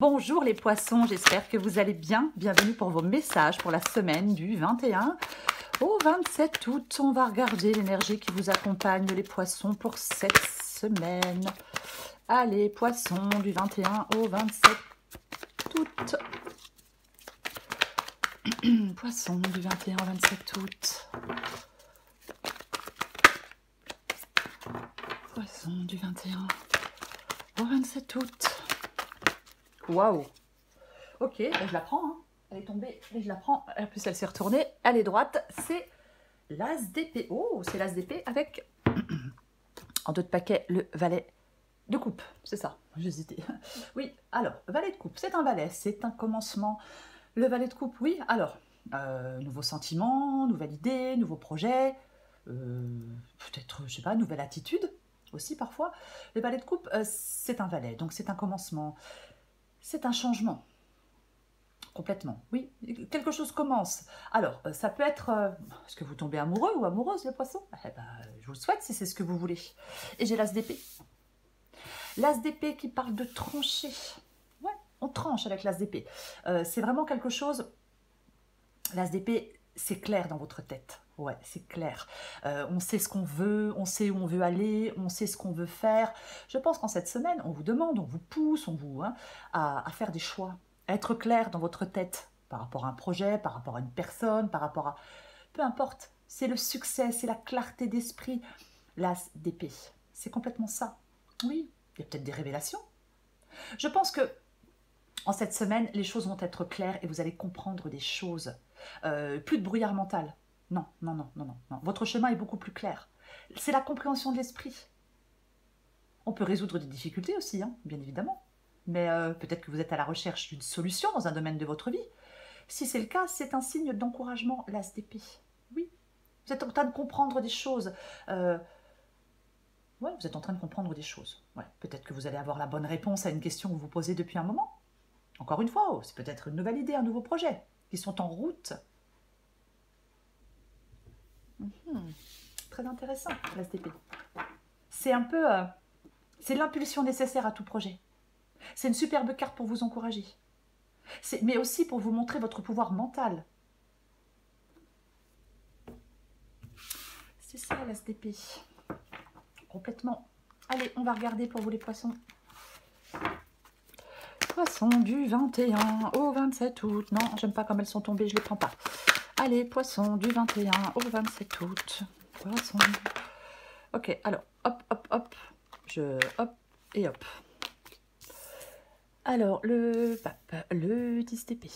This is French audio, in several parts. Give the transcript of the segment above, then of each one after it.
Bonjour les poissons, j'espère que vous allez bien. Bienvenue pour vos messages pour la semaine du 21 au 27 août. On va regarder l'énergie qui vous accompagne les poissons pour cette semaine. Allez, poissons du 21 au 27 août. Poissons du 21 au 27 août. Poissons du 21 au 27 août. Waouh! Ok, ben je la prends. Hein. Elle est tombée, mais je la prends. En plus, elle s'est retournée. Elle est droite. C'est l'as d'épée. Oh, c'est l'as d'épée avec, en deux de paquet, le valet de coupe. C'est ça, j'hésitais. Oui, alors, valet de coupe, c'est un valet. C'est un commencement. Le valet de coupe, oui. Alors, nouveaux sentiments, nouvelle idée, nouveau projet. Peut-être, je sais pas, nouvelle attitude aussi parfois. Le valet de coupe, c'est un valet. Donc, c'est un commencement. C'est un changement. Complètement, oui. Quelque chose commence. Alors, ça peut être... est-ce que vous tombez amoureux ou amoureuse, les poissons? Eh ben, je vous le souhaite si c'est ce que vous voulez. Et j'ai l'as d'épée. L'as d'épée qui parle de trancher. Ouais, on tranche avec l'as d'épée. C'est vraiment quelque chose... L'as d'épée, c'est clair dans votre tête. Ouais, c'est clair. On sait ce qu'on veut, on sait où on veut aller, on sait ce qu'on veut faire. Je pense qu'en cette semaine, on vous demande, on vous pousse, on vous à faire des choix, à être clair dans votre tête par rapport à un projet, par rapport à une personne, par rapport à... Peu importe, c'est le succès, c'est la clarté d'esprit. L'as d'épée, c'est complètement ça. Oui, il y a peut-être des révélations. Je pense que en cette semaine, les choses vont être claires et vous allez comprendre des choses. Plus de brouillard mental. Non, non, non, non, non, non. Votre chemin est beaucoup plus clair. C'est la compréhension de l'esprit. On peut résoudre des difficultés aussi, hein, bien évidemment. Mais peut-être que vous êtes à la recherche d'une solution dans un domaine de votre vie. Si c'est le cas, c'est un signe d'encouragement, l'as d'épée. Oui, vous êtes en train de comprendre des choses. Ouais, vous êtes en train de comprendre des choses. Ouais, peut-être que vous allez avoir la bonne réponse à une question que vous vous posez depuis un moment. Encore une fois, c'est peut-être une nouvelle idée, un nouveau projet qui sont en route. Très intéressant, l'ASDP. C'est un peu... c'est l'impulsion nécessaire à tout projet. C'est une superbe carte pour vous encourager. Mais aussi pour vous montrer votre pouvoir mental. C'est ça, l'ASDP. Complètement. Allez, on va regarder pour vous les poissons. Poissons du 21 au 27 août. Non, j'aime pas comme elles sont tombées, je les prends pas. Allez, poissons du 21 au 27 août. Poissons. Ok, alors, hop, hop, hop. Hop et hop. Alors, le 10 d'épée.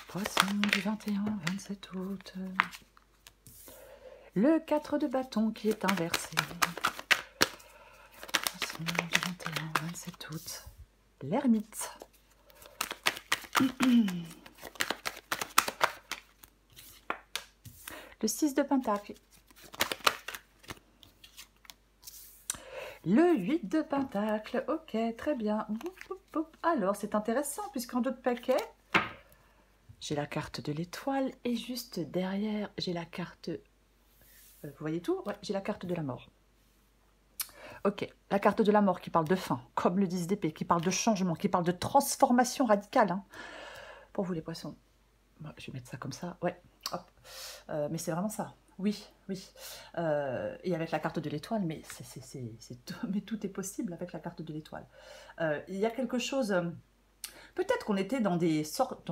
Poisson du 21 au 27 août. Le 4 de bâton qui est inversé. Poisson du 21 au 27 août. L'ermite. Le 6 de pentacle. Le 8 de pentacle. Ok, très bien. Alors, c'est intéressant puisqu'en d'autres paquets, j'ai la carte de l'étoile et juste derrière, j'ai la carte... vous voyez tout? Ouais, j'ai la carte de la mort. Ok, la carte de la mort qui parle de fin, comme le 10 d'épée, qui parle de changement, qui parle de transformation radicale. Hein. Pour vous les poissons. Bon, je vais mettre ça comme ça. Ouais, hop. Mais c'est vraiment ça. Oui, oui. Et avec la carte de l'étoile, mais mais tout est possible avec la carte de l'étoile. Il y a quelque chose... peut-être qu'on était dans des sortes...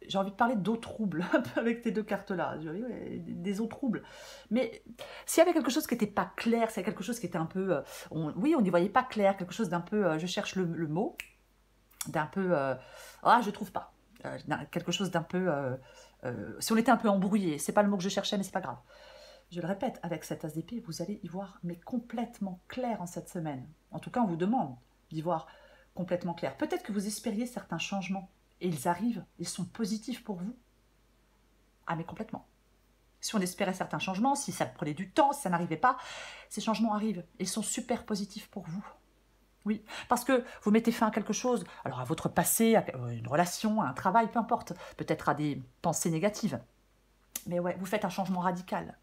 j'ai envie de parler d'eau trouble, un peu avec ces deux cartes-là. Des eaux troubles. Mais s'il y avait quelque chose qui n'était pas clair, s'il y a quelque chose qui était un peu... oui, on n'y voyait pas clair, quelque chose d'un peu... je cherche le mot. D'un peu... je trouve pas. Quelque chose d'un peu... si on était un peu embrouillé, c'est pas le mot que je cherchais, mais c'est pas grave. Je le répète, avec cet as d'épée, vous allez y voir, mais complètement clair en cette semaine. En tout cas, on vous demande d'y voir complètement clair. Peut-être que vous espériez certains changements, et ils arrivent, ils sont positifs pour vous. Ah, mais complètement. Si on espérait certains changements, si ça prenait du temps, si ça n'arrivait pas, ces changements arrivent, ils sont super positifs pour vous. Oui, parce que vous mettez fin à quelque chose, alors à votre passé, à une relation, à un travail, peu importe, peut-être à des pensées négatives. Mais ouais, vous faites un changement radical.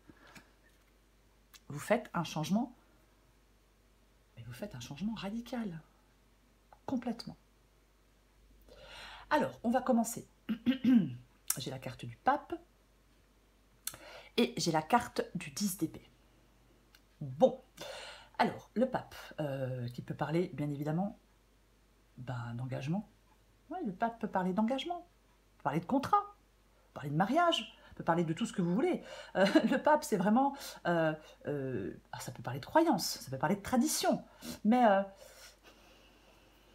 Vous faites un changement, mais vous faites un changement radical. complètement. Alors, on va commencer. J'ai la carte du pape et j'ai la carte du 10 d'épée. Bon, alors, le pape, qui peut parler, bien évidemment, d'engagement. Oui, le pape peut parler d'engagement, peut parler de contrat, peut parler de mariage, peut parler de tout ce que vous voulez. Le pape, c'est vraiment... ça peut parler de croyance, ça peut parler de tradition, mais...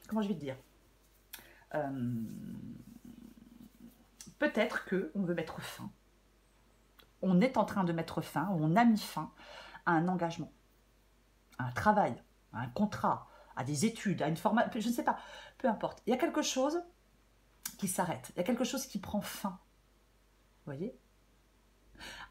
comment je vais te dire, peut-être qu'on veut mettre fin, on est en train de mettre fin, on a mis fin à un engagement, à un travail, à un contrat, à des études, à une formation, je ne sais pas, peu importe. Il y a quelque chose qui s'arrête, il y a quelque chose qui prend fin. Vous voyez?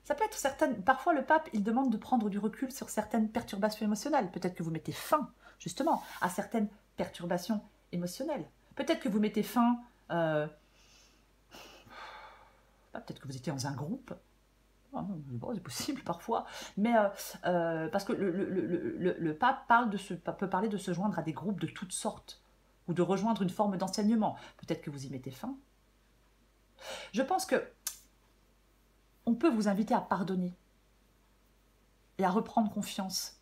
Ça peut être certaines... Parfois, le pape, il demande de prendre du recul sur certaines perturbations émotionnelles. Peut-être que vous mettez fin, justement, à certaines perturbations émotionnelles. Peut-être que vous mettez fin... peut-être que vous étiez dans un groupe. Bon, c'est possible parfois. Mais parce que le pape peut parler de se joindre à des groupes de toutes sortes ou de rejoindre une forme d'enseignement. Peut-être que vous y mettez fin. Je pense que on peut vous inviter à pardonner et à reprendre confiance.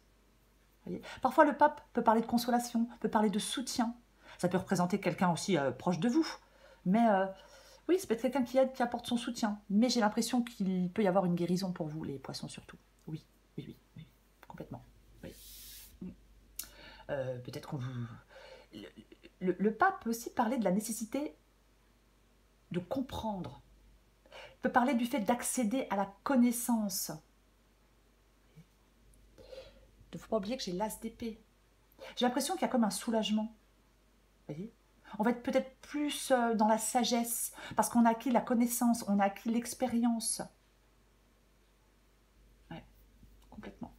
Voyez, parfois, le pape peut parler de consolation, peut parler de soutien. Ça peut représenter quelqu'un aussi proche de vous. Mais oui, c'est peut-être quelqu'un qui aide, qui apporte son soutien. Mais j'ai l'impression qu'il peut y avoir une guérison pour vous, les poissons surtout. Oui, oui, oui, oui, complètement. Oui. Peut-être qu'on vous... Le pape peut aussi parler de la nécessité de comprendre. Il peut parler du fait d'accéder à la connaissance. Il ne faut pas oublier que j'ai l'as d'épée. J'ai l'impression qu'il y a comme un soulagement. Vous voyez ? On va être peut-être plus dans la sagesse, parce qu'on a acquis la connaissance, on a acquis l'expérience. Ouais, complètement.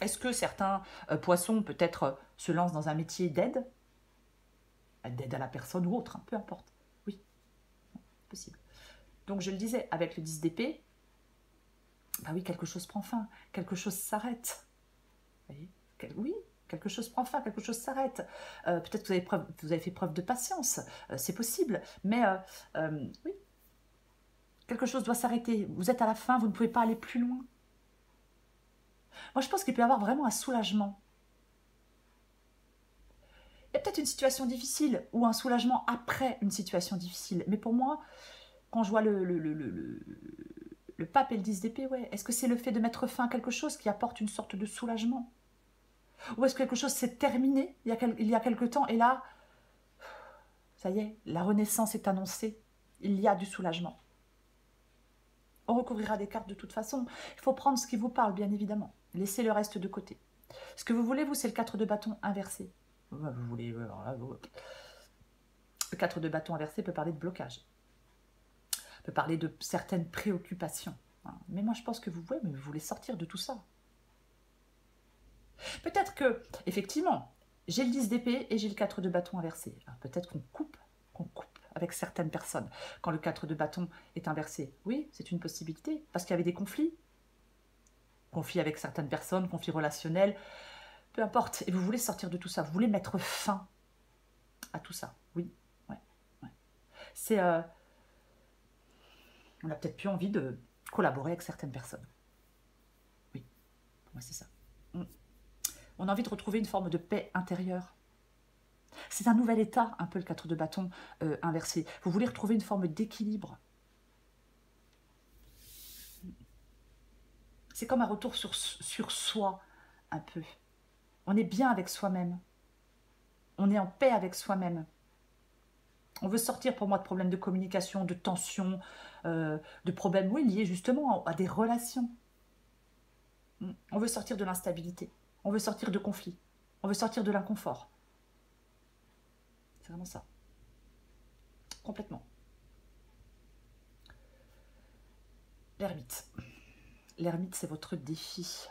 Est-ce que certains poissons, peut-être, se lancent dans un métier d'aide à la personne ou autre, hein, peu importe. Oui, possible. Donc je le disais, avec le 10 d'épée, bah oui, quelque chose prend fin, quelque chose s'arrête. Vous voyez ? Oui, quelque chose prend fin, quelque chose s'arrête. Peut-être que vous avez fait preuve de patience, c'est possible, mais oui, quelque chose doit s'arrêter. Vous êtes à la fin, vous ne pouvez pas aller plus loin. Moi, je pense qu'il peut y avoir vraiment un soulagement. Il y a peut-être une situation difficile ou un soulagement après une situation difficile, mais pour moi, quand je vois le pape et le 10 d'épée, ouais, est-ce que c'est le fait de mettre fin à quelque chose qui apporte une sorte de soulagement ? Ou est-ce que quelque chose s'est terminé il y a quelque temps et là, ça y est, la renaissance est annoncée, il y a du soulagement. On recouvrira des cartes de toute façon. Il faut prendre ce qui vous parle, bien évidemment. Laissez le reste de côté. Ce que vous voulez, vous, c'est le 4 de bâton inversé. Vous voulez... Le 4 de bâton inversé peut parler de blocage. Peut parler de certaines préoccupations. Mais moi, je pense que vous voulez sortir de tout ça. Peut-être que, effectivement, j'ai le 10 d'épée et j'ai le 4 de bâton inversé. Peut-être qu'on coupe avec certaines personnes quand le 4 de bâton est inversé. Oui, c'est une possibilité, parce qu'il y avait des conflits. Conflits avec certaines personnes, conflits relationnels, peu importe. Et vous voulez sortir de tout ça, vous voulez mettre fin à tout ça. Oui, ouais. C'est... on a peut-être plus envie de collaborer avec certaines personnes. Oui, pour moi c'est ça. On a envie de retrouver une forme de paix intérieure. C'est un nouvel état, un peu le 4 de bâton inversé. Vous voulez retrouver une forme d'équilibre. C'est comme un retour sur soi, un peu. On est bien avec soi-même. On est en paix avec soi-même. On veut sortir, pour moi, de problèmes de communication, de tension, de problèmes, oui, liés justement à des relations. On veut sortir de l'instabilité. On veut sortir de conflits. On veut sortir de l'inconfort. C'est vraiment ça. Complètement. L'ermite. L'ermite, c'est votre défi.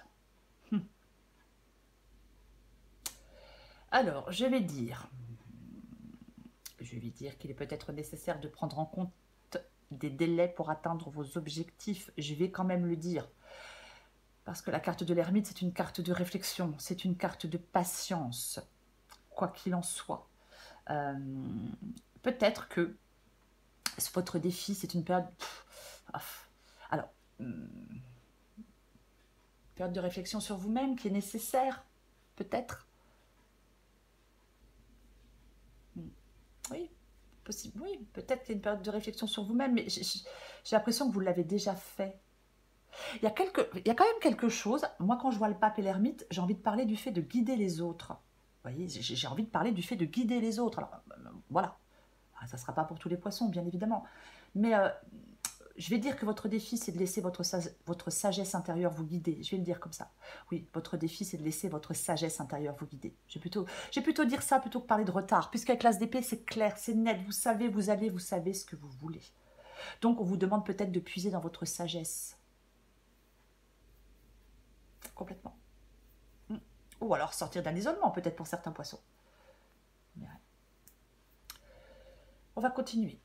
Alors, je vais dire qu'il est peut-être nécessaire de prendre en compte des délais pour atteindre vos objectifs. Je vais quand même le dire. Parce que la carte de l'ermite, c'est une carte de réflexion, c'est une carte de patience, quoi qu'il en soit. Peut-être que votre défi, c'est une période... Alors, période de réflexion sur vous-même qui est nécessaire, peut-être. Oui, possible. Oui, peut-être qu'il y a une période de réflexion sur vous-même, mais j'ai l'impression que vous l'avez déjà fait. Il y a quand même quelque chose. Moi, quand je vois le pape et l'ermite, j'ai envie de parler du fait de guider les autres. Vous voyez, j'ai envie de parler du fait de guider les autres. Alors, voilà. Ça ne sera pas pour tous les poissons, bien évidemment. Mais je vais dire que votre défi, c'est de laisser votre sagesse intérieure vous guider. Je vais le dire comme ça. Oui, votre défi, c'est de laisser votre sagesse intérieure vous guider. J'ai plutôt dire ça plutôt que parler de retard. Puisqu'avec l'as d'épée, c'est clair, c'est net. Vous savez, vous savez ce que vous voulez. Donc, on vous demande peut-être de puiser dans votre sagesse. Complètement. Ou alors sortir d'un isolement, peut-être pour certains poissons. Mais ouais. On va continuer.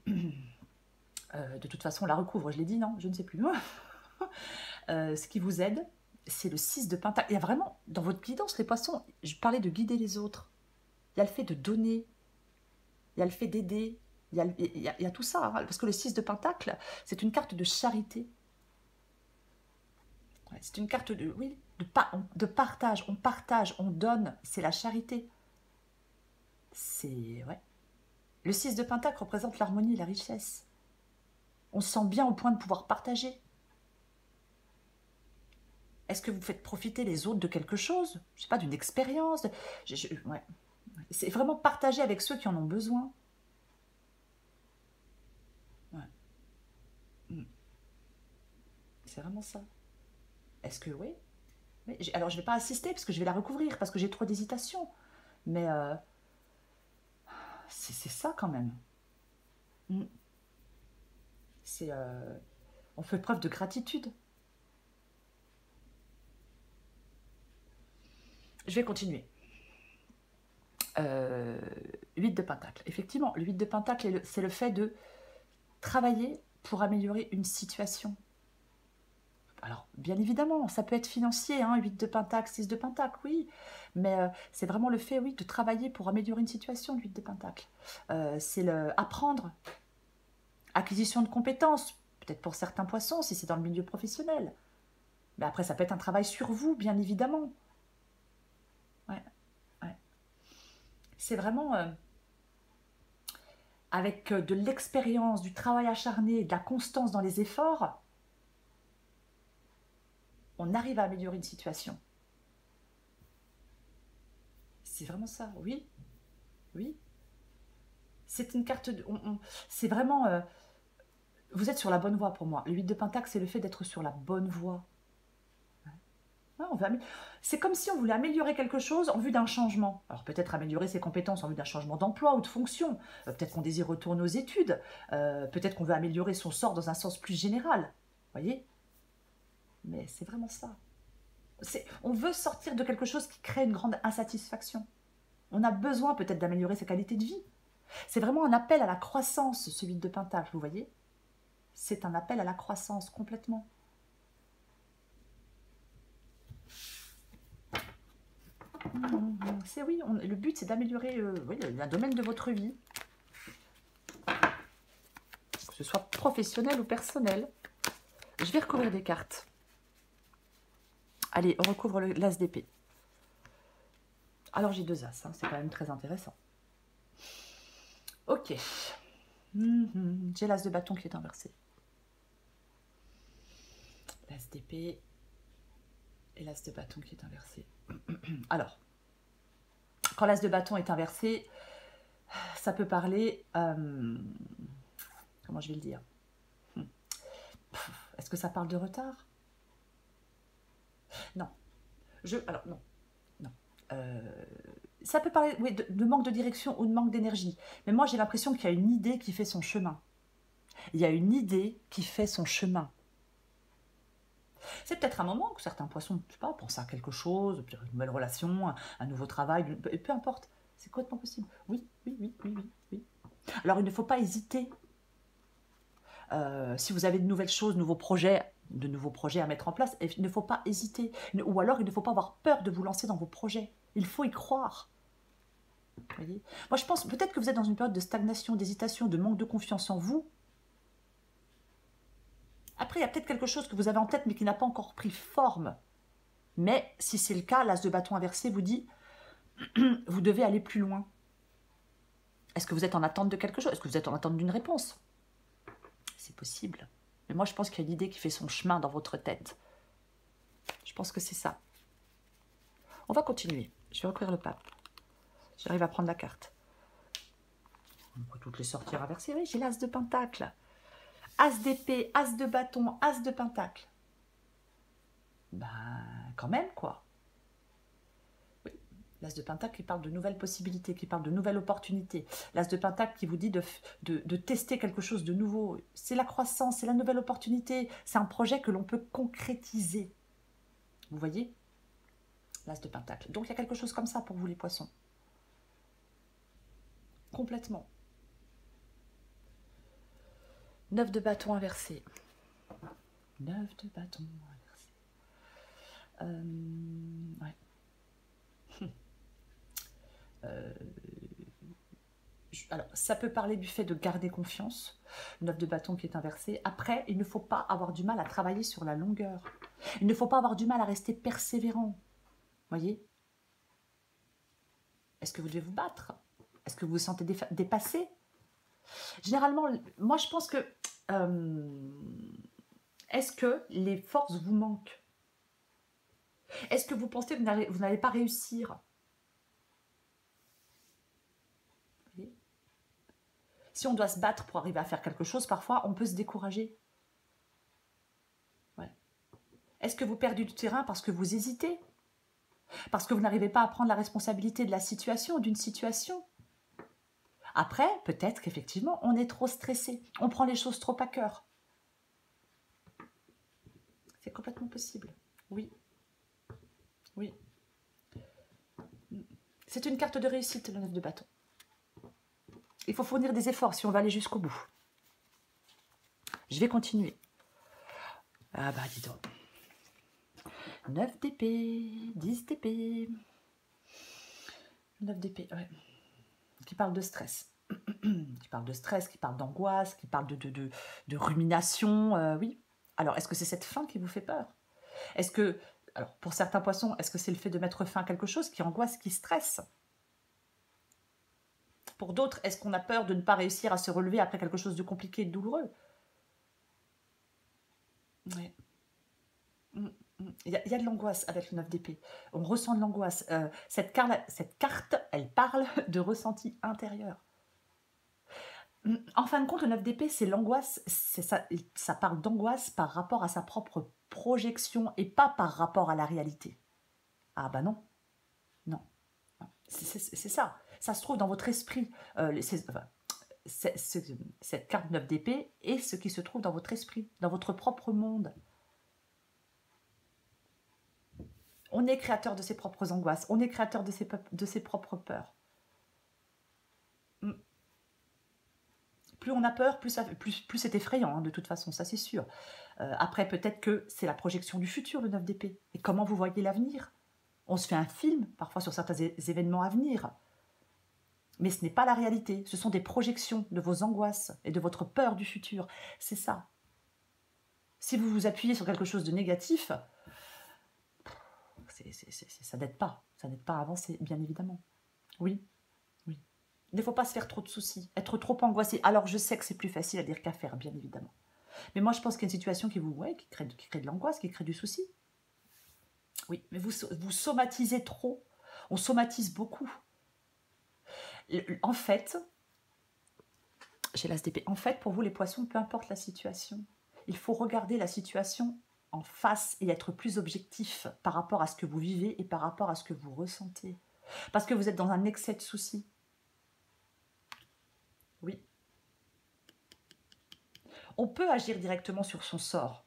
De toute façon, on la recouvre, je l'ai dit, non? Je ne sais plus. Ce qui vous aide, c'est le 6 de pentacle. Il y a vraiment, dans votre guidance, les poissons, je parlais de guider les autres. Il y a le fait de donner, il y a le fait d'aider, il y a tout ça. Hein, parce que le 6 de pentacle, c'est une carte de charité. Ouais, c'est une carte de, oui, de partage. On partage, on donne, c'est la charité. C'est, ouais. Le 6 de pentacle représente l'harmonie et la richesse. On se sent bien au point de pouvoir partager. Est-ce que vous faites profiter les autres de quelque chose? Je sais pas, d'une expérience. Ouais. C'est vraiment partager avec ceux qui en ont besoin. Ouais. C'est vraiment ça. Est-ce que oui? Alors, je ne vais pas assister parce que je vais la recouvrir, parce que j'ai trop d'hésitation. Mais c'est ça quand même. On fait preuve de gratitude. Je vais continuer. 8 de pentacle. Effectivement, le 8 de pentacle, c'est le fait de travailler pour améliorer une situation. Alors, bien évidemment, ça peut être financier, hein, 8 de pentacle, 6 de pentacle, oui. Mais c'est vraiment le fait, oui, de travailler pour améliorer une situation, 8 de pentacle. C'est apprendre, acquisition de compétences, peut-être pour certains poissons, si c'est dans le milieu professionnel. Mais après, ça peut être un travail sur vous, bien évidemment. Ouais, ouais. C'est vraiment avec de l'expérience, du travail acharné, de la constance dans les efforts, on arrive à améliorer une situation. C'est vraiment ça, oui. Oui. C'est une carte... c'est vraiment... vous êtes sur la bonne voie pour moi. Le 8 de pentacle, c'est le fait d'être sur la bonne voie. C'est comme si on voulait améliorer quelque chose en vue d'un changement. Alors peut-être améliorer ses compétences en vue d'un changement d'emploi ou de fonction. Peut-être qu'on désire retourner aux études. Peut-être qu'on veut améliorer son sort dans un sens plus général. Voyez? Mais c'est vraiment ça. On veut sortir de quelque chose qui crée une grande insatisfaction. On a besoin peut-être d'améliorer sa qualité de vie. C'est vraiment un appel à la croissance, ce 8 de pentacle, vous voyez? C'est un appel à la croissance, complètement. C'est oui, le but c'est d'améliorer un domaine de votre vie, que ce soit professionnel ou personnel. Je vais recouvrir des cartes. Allez, on recouvre l'as d'épée. Alors j'ai 2 as, hein, c'est quand même très intéressant. Ok. J'ai l'as de bâton qui est inversé. L'as d'épée et l'as de bâton qui est inversé. Alors, quand l'as de bâton est inversé, ça peut parler... comment je vais le dire? Est-ce que ça parle de retard? Non. Alors, non. Non. Ça peut parler oui, de manque de direction ou de manque d'énergie. Mais moi, j'ai l'impression qu'il y a une idée qui fait son chemin. Il y a une idée qui fait son chemin. C'est peut-être un moment que certains poissons, je sais pas, pensent à quelque chose, une nouvelle relation, un nouveau travail, peu importe. C'est complètement possible. Oui. Alors, il ne faut pas hésiter. Si vous avez de nouvelles choses, de nouveaux projets à mettre en place, il ne faut pas hésiter. Ou alors, il ne faut pas avoir peur de vous lancer dans vos projets. Il faut y croire. Vous voyez? Moi, je pense peut-être que vous êtes dans une période de stagnation, d'hésitation, de manque de confiance en vous. Après, il y a peut-être quelque chose que vous avez en tête, mais qui n'a pas encore pris forme. Mais si c'est le cas, l'as de bâton inversé vous dit, vous devez aller plus loin. Est-ce que vous êtes en attente de quelque chose? Est-ce que vous êtes en attente d'une réponse? C'est possible. Mais moi, je pense qu'il y a une idée qui fait son chemin dans votre tête. Je pense que c'est ça. On va continuer. Je vais recouvrir le pape. J'arrive à prendre la carte. On peut toutes les sortir inversées. Oui, j'ai l'as de pentacle. As d'épée, as de bâton, as de pentacle. Ben, quand même, quoi. Oui, l'as de pentacle qui parle de nouvelles possibilités, qui parle de nouvelles opportunités. L'as de pentacle qui vous dit de tester quelque chose de nouveau. C'est la croissance, c'est la nouvelle opportunité. C'est un projet que l'on peut concrétiser. Vous voyez? L'as de pentacle. Donc, il y a quelque chose comme ça pour vous, les poissons. Complètement. 9 de bâton inversé. 9 de bâton inversé. Ouais. Alors, ça peut parler du fait de garder confiance. 9 de bâton qui est inversé. Après, il ne faut pas avoir du mal à travailler sur la longueur. Il ne faut pas avoir du mal à rester persévérant. Voyez? Est-ce que vous devez vous battre? Est-ce que vous vous sentez dépassé? Généralement, moi je pense que... est-ce que les forces vous manquent? Est-ce que vous pensez que vous n'allez pas réussir? Si on doit se battre pour arriver à faire quelque chose, parfois on peut se décourager. Ouais. Est-ce que vous perdez du terrain parce que vous hésitez? Parce que vous n'arrivez pas à prendre la responsabilité de la situation, d'une situation? Après, peut-être qu'effectivement, on est trop stressé. On prend les choses trop à cœur. C'est complètement possible. Oui. Oui. C'est une carte de réussite, le 9 de bâton. Il faut fournir des efforts si on va aller jusqu'au bout. Je vais continuer. Ah bah dis donc. 9 d'épée, 10 d'épée. 9 d'épée, ouais. Qui parle de stress. Qui parle de stress, qui parle d'angoisse, qui parle de rumination, oui. Alors, est-ce que c'est cette fin qui vous fait peur? Est-ce que, alors pour certains poissons, est-ce que c'est le fait de mettre fin à quelque chose qui angoisse, qui stresse? Pour d'autres, est-ce qu'on a peur de ne pas réussir à se relever après quelque chose de compliqué et de douloureux? Oui. Il y a de l'angoisse avec le 9 d'épée. On ressent de l'angoisse. Cette carte, elle parle de ressenti intérieur. En fin de compte, le 9 d'épée, c'est l'angoisse. Ça parle d'angoisse par rapport à sa propre projection et pas par rapport à la réalité. Ah bah non. Non. C'est ça. Ça se trouve dans votre esprit. Cette carte 9 d'épée est ce qui se trouve dans votre esprit, dans votre propre monde. On est créateur de ses propres angoisses, on est créateur de ses propres peurs. Plus on a peur, plus c'est effrayant, hein, de toute façon, ça c'est sûr. Après, peut-être que c'est la projection du futur, le 9 d'épée. Et comment vous voyez l'avenir? On se fait un film, parfois, sur certains événements à venir. Mais ce n'est pas la réalité. Ce sont des projections de vos angoisses et de votre peur du futur. C'est ça. Si vous vous appuyez sur quelque chose de négatif, ça n'aide pas. Ça n'aide pas à avancer, bien évidemment. Oui. Oui. Il ne faut pas se faire trop de soucis, être trop angoissé. Alors, je sais que c'est plus facile à dire qu'à faire, bien évidemment. Mais moi, je pense qu'il y a une situation qui crée de l'angoisse, qui crée du souci. Oui, mais vous somatisez trop. On somatise beaucoup. En fait, j'ai l'as d'épée. En fait, pour vous, les poissons, peu importe la situation, il faut regarder la situation en face et être plus objectif par rapport à ce que vous vivez et par rapport à ce que vous ressentez. Parce que vous êtes dans un excès de soucis. Oui. On peut agir directement sur son sort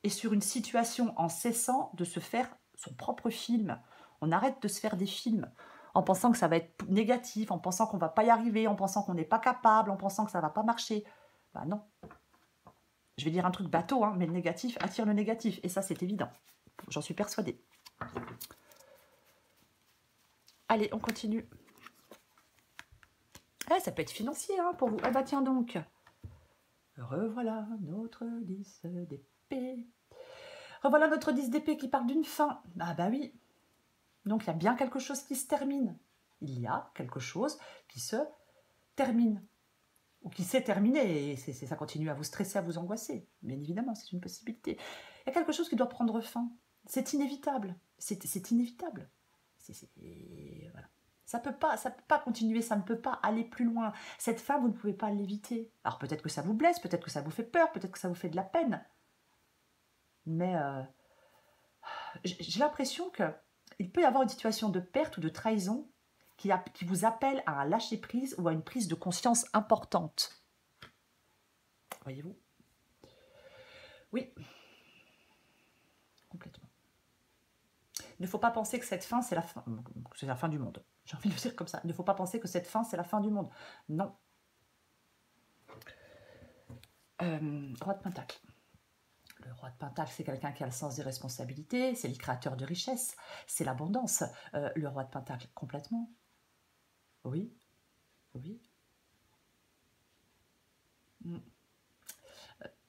et sur une situation en cessant de se faire son propre film. On arrête de se faire des films en pensant que ça va être négatif, en pensant qu'on ne va pas y arriver, en pensant qu'on n'est pas capable, en pensant que ça ne va pas marcher. Ben non. Je vais dire un truc bateau, hein, mais le négatif attire le négatif. Et ça, c'est évident. J'en suis persuadée. Allez, on continue. Ça peut être financier hein, pour vous. Ah bah tiens donc. Revoilà notre 10 d'épée. Revoilà notre 10 d'épée qui parle d'une fin. Ah bah oui. Donc il y a bien quelque chose qui se termine. Il y a quelque chose qui se termine. Ou qui s'est terminé. Et ça continue à vous stresser, à vous angoisser. Bien évidemment, c'est une possibilité. Il y a quelque chose qui doit prendre fin. C'est inévitable. C'est inévitable. Voilà. Ça peut pas continuer, ça ne peut pas aller plus loin. Cette fin, vous ne pouvez pas l'éviter. Alors peut-être que ça vous blesse, peut-être que ça vous fait peur, peut-être que ça vous fait de la peine. Mais j'ai l'impression qu'il peut y avoir une situation de perte ou de trahison qui vous appelle à un lâcher-prise ou à une prise de conscience importante. Voyez-vous? Oui. Complètement. Il ne faut pas penser que cette fin, c'est la fin du monde. J'ai envie de le dire comme ça. Il ne faut pas penser que cette fin, c'est la fin du monde. Non. Roi de Pentacle. Le roi de Pentacle, c'est quelqu'un qui a le sens des responsabilités, c'est le créateur de richesse, c'est l'abondance. Le roi de Pentacle, complètement. Oui. Oui.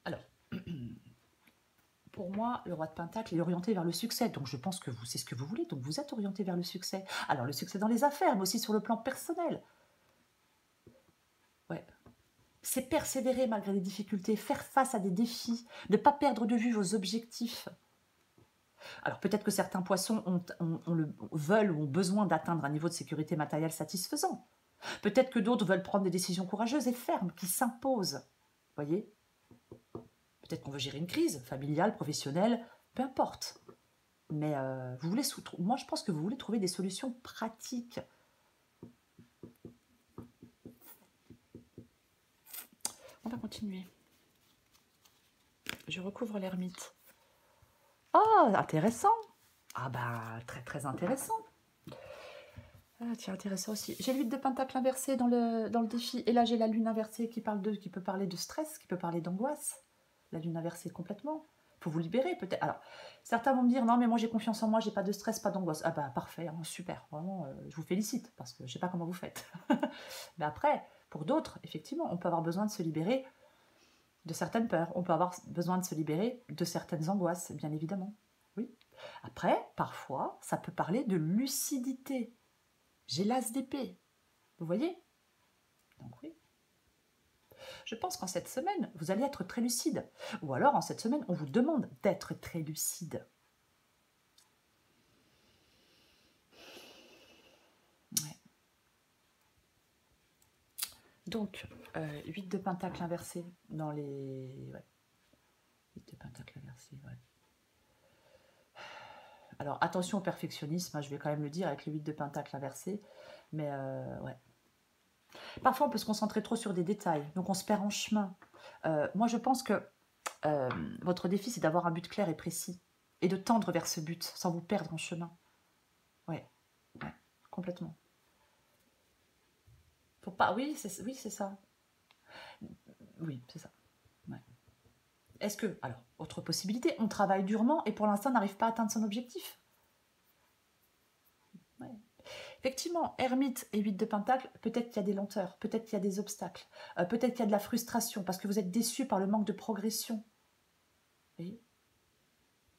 Alors, pour moi, le roi de Pentacle est orienté vers le succès. Donc, je pense que c'est ce que vous voulez. Donc, vous êtes orienté vers le succès. Alors, le succès dans les affaires, mais aussi sur le plan personnel. Ouais. C'est persévérer malgré les difficultés, faire face à des défis, ne pas perdre de vue vos objectifs. Alors peut-être que certains poissons veulent ou ont besoin d'atteindre un niveau de sécurité matérielle satisfaisant. Peut-être que d'autres veulent prendre des décisions courageuses et fermes qui s'imposent. Voyez? Peut-être qu'on veut gérer une crise familiale, professionnelle, peu importe. Mais moi je pense que vous voulez trouver des solutions pratiques. On va continuer. Je recouvre l'ermite. Oh, intéressant. Ah bah, très très intéressant. Ah, tiens, intéressant aussi. J'ai l'huile de pentacle inversée dans le défi. Et là, j'ai la lune inversée qui peut parler de stress, qui peut parler d'angoisse. La lune inversée complètement. Il faut vous libérer peut-être. Alors, certains vont me dire, non, mais moi j'ai confiance en moi, j'ai pas de stress, pas d'angoisse. Ah bah, parfait, hein, super. Vraiment, je vous félicite parce que je sais pas comment vous faites. Mais après, pour d'autres, effectivement, on peut avoir besoin de se libérer de certaines peurs. On peut avoir besoin de se libérer de certaines angoisses, bien évidemment. Oui. Après, parfois, ça peut parler de lucidité. J'ai l'as d'épée. Vous voyez? Donc oui. Je pense qu'en cette semaine, vous allez être très lucide. Ou alors, en cette semaine, on vous demande d'être très lucide. Ouais. Donc, 8 de pentacle inversé dans les... Ouais. 8 de pentacle inversé, ouais. Alors, attention au perfectionnisme, hein, je vais quand même le dire avec le 8 de pentacle inversé. Mais, ouais. Parfois, on peut se concentrer trop sur des détails, donc on se perd en chemin. Moi, je pense que votre défi, c'est d'avoir un but clair et précis, et de tendre vers ce but, sans vous perdre en chemin. Ouais, complètement. Faut pas... Oui, c'est ça. Oui, c'est ça. Ouais. Est-ce que... Alors, autre possibilité, on travaille durement, et pour l'instant, on n'arrive pas à atteindre son objectif. Ouais. Effectivement, ermite et 8 de pentacle, peut-être qu'il y a des lenteurs, peut-être qu'il y a des obstacles, peut-être qu'il y a de la frustration parce que vous êtes déçu par le manque de progression. Vous voyez?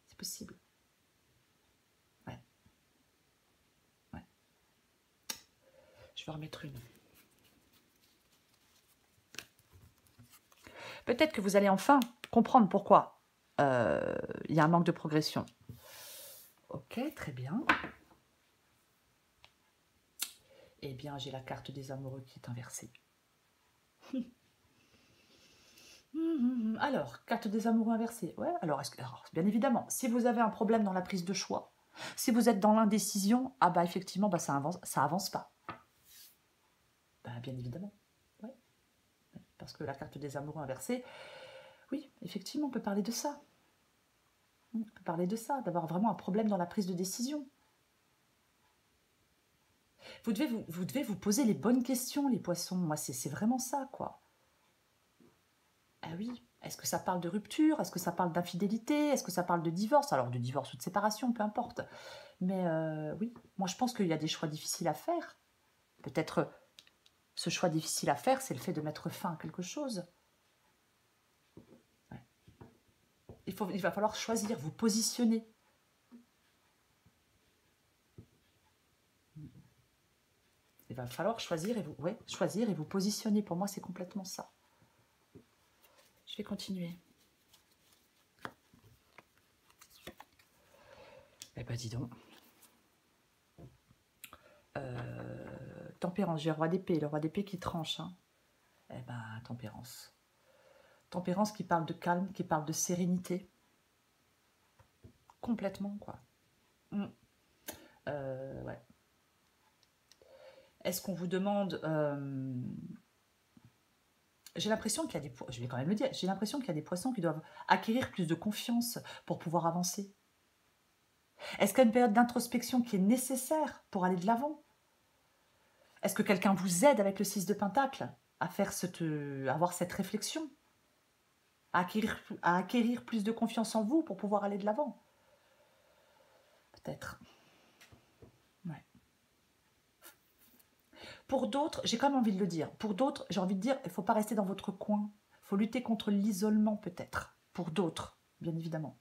C'est possible. Ouais. Ouais. Je vais en remettre une. Peut-être que vous allez enfin comprendre pourquoi il y a un manque de progression. Ok, très bien. Eh bien, j'ai la carte des amoureux qui est inversée. Alors, carte des amoureux inversée. Ouais, alors, bien évidemment, si vous avez un problème dans la prise de choix, si vous êtes dans l'indécision, ah bah effectivement, bah, ça avance pas. Bah, bien évidemment. Ouais. Parce que la carte des amoureux inversée, oui, effectivement, on peut parler de ça. On peut parler de ça, d'avoir vraiment un problème dans la prise de décision. Vous devez vous poser les bonnes questions, les poissons. Moi, c'est vraiment ça, quoi. Ah oui, est-ce que ça parle de rupture? Est-ce que ça parle d'infidélité? Est-ce que ça parle de divorce? Alors, de divorce ou de séparation, peu importe. Mais oui, moi, je pense qu'il y a des choix difficiles à faire. Peut-être Ce choix difficile à faire, c'est le fait de mettre fin à quelque chose. Ouais. Il va falloir choisir, vous positionner. Il va falloir choisir et vous positionner. Pour moi, c'est complètement ça. Je vais continuer. Eh ben, dis donc. Tempérance, j'ai le roi d'épée qui tranche. Hein. Eh ben, tempérance. Tempérance qui parle de calme, qui parle de sérénité. Complètement, quoi. Ouais. Est-ce qu'on vous demande... j'ai l'impression qu'il y a des... Je vais quand même le dire. J'ai l'impression qu'il y a des poissons qui doivent acquérir plus de confiance pour pouvoir avancer. Est-ce qu'il y a une période d'introspection qui est nécessaire pour aller de l'avant? Est-ce que quelqu'un vous aide avec le 6 de Pentacle à faire avoir cette réflexion, à acquérir plus de confiance en vous pour pouvoir aller de l'avant? Peut-être. Ouais. Pour d'autres, j'ai quand même envie de le dire, pour d'autres, j'ai envie de dire, il ne faut pas rester dans votre coin. Il faut lutter contre l'isolement peut-être. Pour d'autres, bien évidemment.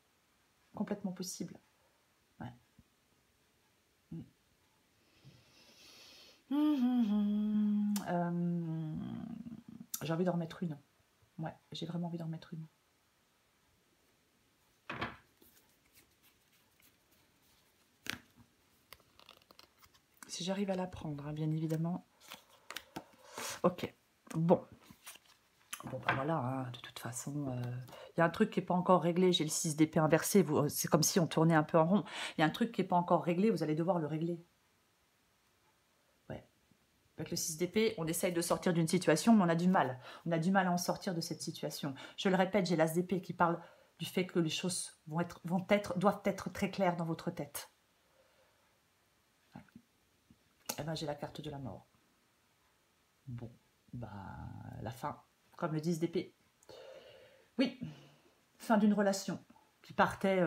Complètement possible. Ouais. J'ai envie d'en remettre une. Ouais, j'ai vraiment envie d'en remettre une. Si j'arrive à la prendre, hein, bien évidemment. Ok, bon. Bon, ben voilà, hein, de toute façon, y a un truc qui n'est pas encore réglé. J'ai le 6 d'épée inversé. C'est comme si on tournait un peu en rond. Il y a un truc qui n'est pas encore réglé. Vous allez devoir le régler. Ouais. Avec le 6 d'épée, on essaye de sortir d'une situation, mais on a du mal. On a du mal à en sortir de cette situation. Je le répète, j'ai l'as d'épée qui parle du fait que les choses doivent être très claires dans votre tête. Ouais. Et ben, j'ai la carte de la mort. Bon, bah, la fin, comme le 10 d'épée. Oui, fin d'une relation qui partait,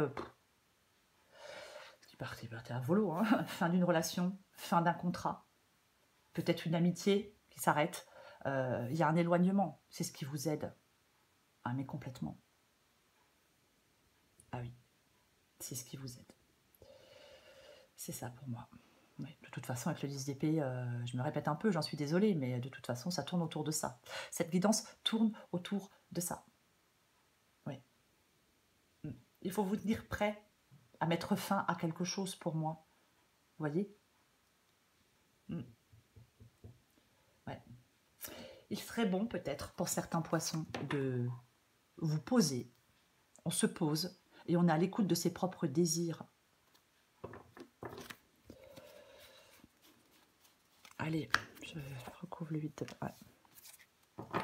à volo, hein. Fin d'une relation, fin d'un contrat, peut-être une amitié qui s'arrête. Il y a un éloignement, c'est ce qui vous aide. Ah, mais complètement. Ah oui, c'est ce qui vous aide. C'est ça pour moi. Oui, de toute façon, avec le 10 d'épée, je me répète un peu, j'en suis désolée, mais de toute façon, ça tourne autour de ça. Cette guidance tourne autour de ça. Oui. Il faut vous tenir prêt à mettre fin à quelque chose pour moi. Vous voyez? Ouais. Il serait bon peut-être pour certains poissons de vous poser. On se pose et on est à l'écoute de ses propres désirs. Allez, je recouvre le 8 de... Ouais.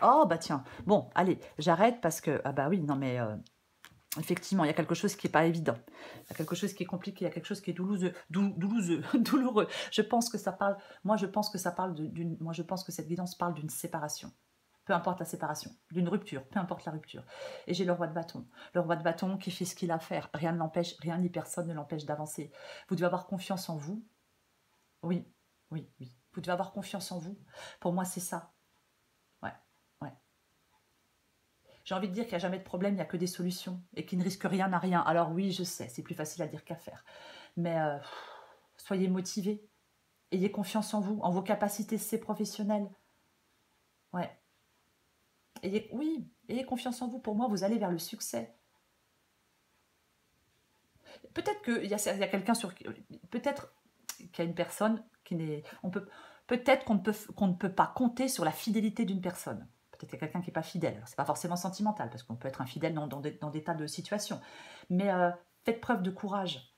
Oh, bah tiens. Bon, allez, j'arrête parce que... Ah bah oui, non mais... effectivement, il y a quelque chose qui n'est pas évident. Il y a quelque chose qui est compliqué, il y a quelque chose qui est douloureux. Je pense que ça parle... Moi, je pense que ça parle d'une... Moi, je pense que cette guidance parle d'une séparation. Peu importe la séparation, d'une rupture, peu importe la rupture. Et j'ai le roi de bâton. Le roi de bâton qui fait ce qu'il a à faire. Rien ne l'empêche, rien ni personne ne l'empêche d'avancer. Vous devez avoir confiance en vous. Oui, oui, oui. Vous devez avoir confiance en vous. Pour moi, c'est ça. Ouais, ouais. J'ai envie de dire qu'il n'y a jamais de problème, il n'y a que des solutions. Et qui ne risquent rien à rien. Alors oui, je sais, c'est plus facile à dire qu'à faire. Mais soyez motivés. Ayez confiance en vous, en vos capacités, c'est professionnel. Ouais. Ayez confiance en vous. Pour moi, vous allez vers le succès. Peut-être qu'il y a quelqu'un sur... Peut-être qu'il y a une personne qui n'est... Peut-être qu'on ne peut pas compter sur la fidélité d'une personne. Peut-être qu'il y a quelqu'un qui n'est pas fidèle. Ce n'est pas forcément sentimental, parce qu'on peut être infidèle dans des tas de situations. Mais faites preuve de courage.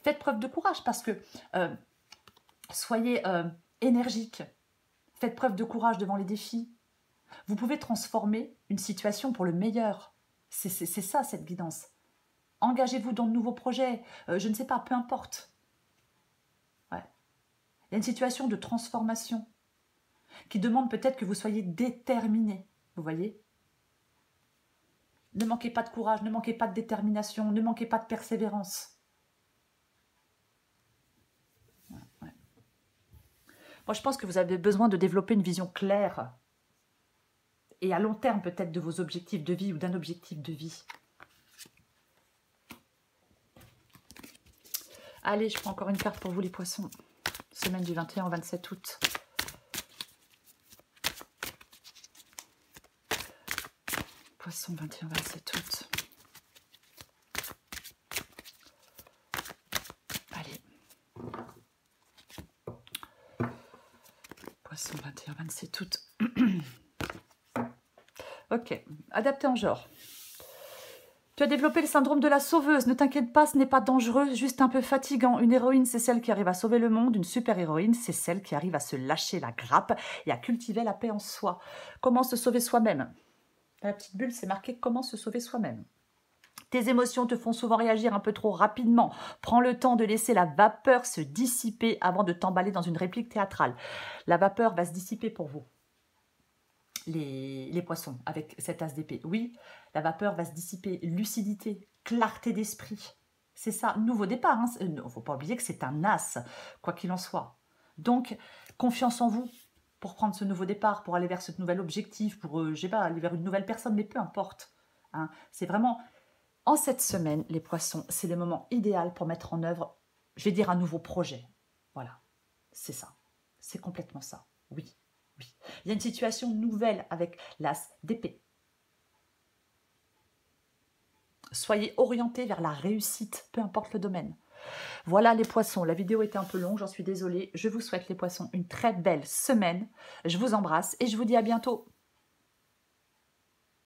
Faites preuve de courage, parce que soyez énergique. Faites preuve de courage devant les défis. Vous pouvez transformer une situation pour le meilleur. C'est ça, cette guidance. Engagez-vous dans de nouveaux projets. Je ne sais pas, peu importe. Ouais. Il y a une situation de transformation qui demande peut-être que vous soyez déterminé. Vous voyez? Ne manquez pas de courage, ne manquez pas de détermination, ne manquez pas de persévérance. Ouais, ouais. Moi, je pense que vous avez besoin de développer une vision claire et à long terme peut-être de vos objectifs de vie ou d'un objectif de vie. Allez, je prends encore une carte pour vous les poissons. Semaine du 21 au 27 août. Poisson 21-27 août. Allez. Poisson 21-27 août. Ok. Adapté en genre. Tu as développé le syndrome de la sauveuse. Ne t'inquiète pas, ce n'est pas dangereux, juste un peu fatigant. Une héroïne, c'est celle qui arrive à sauver le monde. Une super-héroïne, c'est celle qui arrive à se lâcher la grappe et à cultiver la paix en soi. Comment se sauver soi-même? Dans la petite bulle, c'est marqué « Comment se sauver soi-même ». Tes émotions te font souvent réagir un peu trop rapidement. Prends le temps de laisser la vapeur se dissiper avant de t'emballer dans une réplique théâtrale. La vapeur va se dissiper pour vous. Les poissons, avec cet as d'épée. Oui, la vapeur va se dissiper. Lucidité, clarté d'esprit. C'est ça, nouveau départ. Il ne faut pas oublier que c'est un as, quoi qu'il en soit. Donc, confiance en vous pour prendre ce nouveau départ, pour aller vers ce nouvel objectif, pour, je sais pas, aller vers une nouvelle personne, mais peu importe. Hein. C'est vraiment, en cette semaine, les poissons, c'est le moment idéal pour mettre en œuvre, je vais dire, un nouveau projet. Voilà, c'est ça. C'est complètement ça, oui. Oui. Il y a une situation nouvelle avec l'as d'épée. Soyez orientés vers la réussite, peu importe le domaine. Voilà les poissons, la vidéo était un peu longue, j'en suis désolée. Je vous souhaite les poissons une très belle semaine. Je vous embrasse et je vous dis à bientôt.